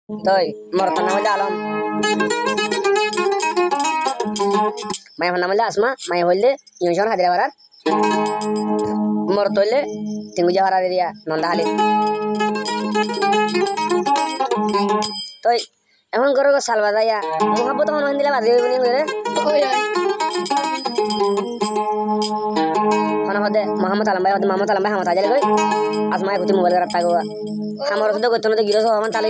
Tôi mor tanah wala alam. Mai honna wala asma. Mai holle yunshon hadira barat. Mor tolle tingu jawara dia nonda hali. Tôi এখন গরো সালবা যাইয়া মোহাব্বত হন দিলা বাদ দিবি নি করে ওই ওই হন হদে মোহাম্মদ আলম ভাই হদে মোহাম্মদ আলম ভাই হামা তাজালে কই আসমাই কুতি মোবাইল রাত তাগো আমার হদে কইতো না গিরো হমান তালে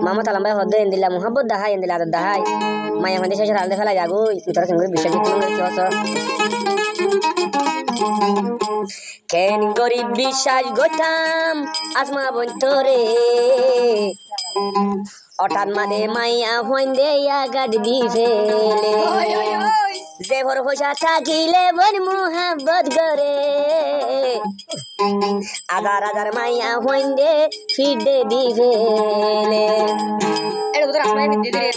মোহাম্মদ আলম ভাই হদে ইন্দিলা মোহাব্বত দাহাই ইন্দিলা আদত দাহাই মাই আমাদের শেষ রালদে ফেলা যাগো তোরা সঙ্গে বিশ্বাস করতে কি হস কেন গরিব বিশ্বাস গোটাম আসমা বন্তরে হঠাৎ মানে মাইয়া হইন দেয়া গাড়ি দি ফেলে ওই ওই ওই যে ভর পয়সা থাকিলে বন মোহাব্বত করে আদার আদার মাইয়া হইন দে ফিডে দি ফেলে এটা বুঝর আসমাই বিদ্যুৎ রে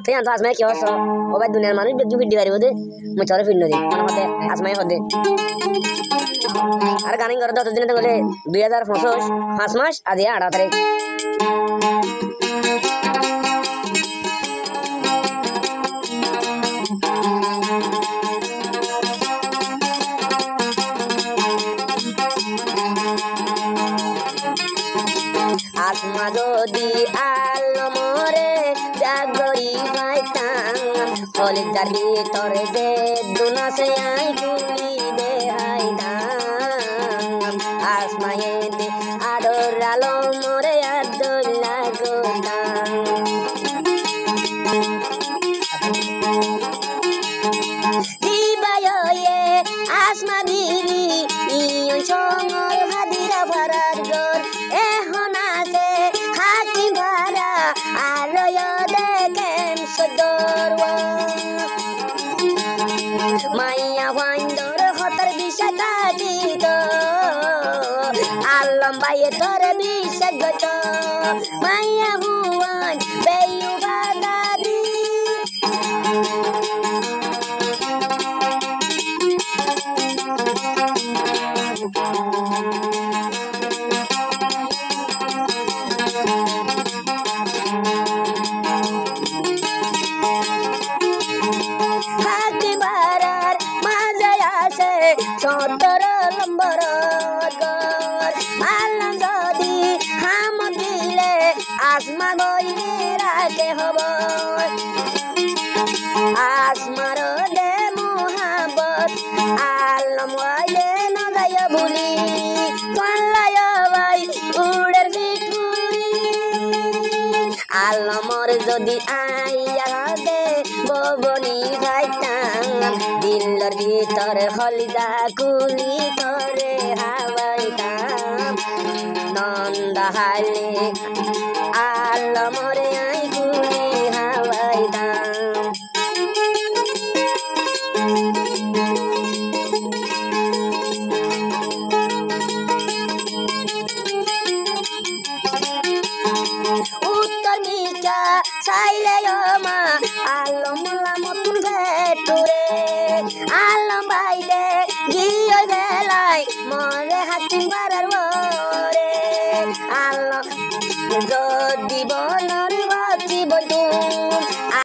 তুই আনতো আসমাই কি হস ও ভাই দুনিয়ার মানুষ বেদু ফিডি পারিব দে মুই তোরে ফিড নদি কোন হতে আসমাই হদে আর গানিং করে 10 দিনে তো গলে 2025 5 মাস আদি 18 তারিখ আসমা যদি আলো মরে জাগরি পাইতাম কলিজার ভিতরে যে দুনাসে আই গুলি দে হাইতাম আসমায়ে দে আদর আলো মরে আদুল্লা গোদাম দিবায়ে আসমা দিবি ইয়ন সঙ্গর হাদিরা ভারার গর এখন আছে হাতি ভাড়া আর দেখেন সদর মাইয়া ভাইন্দর হতর বিষয়টা দিত আলম ভাইয়ে তোর বিষয় গত মাইয়া ভুয়ান বেয়ু বাদারি হাতি ভাড়ার মাঝে আছে 17 নম্বর ঘর আল্লাহ যদি হাম দিলে আসমা গইলে রাখে হব আসমার দে মোহাব্বত আলম ওয়াইলে ন যায় ভুলি পাল্লায় ভাই উড়ের ভিটুরি আলমর যদি আইয়া দে ববনি খাইতাম দিলর ভিতরে হলিদা কুলি করে হাওয়াইতাম নন্দা হালে আলমরে আই কুলি হাওয়াইতাম উত্তর নিচা চাইলে মা আলম মতন ভেটুরে আলম বাইরে গিয়ে বেলাই মরে হাতি বাড়ার ওরে আলম যদি বনর বাতি বলতুম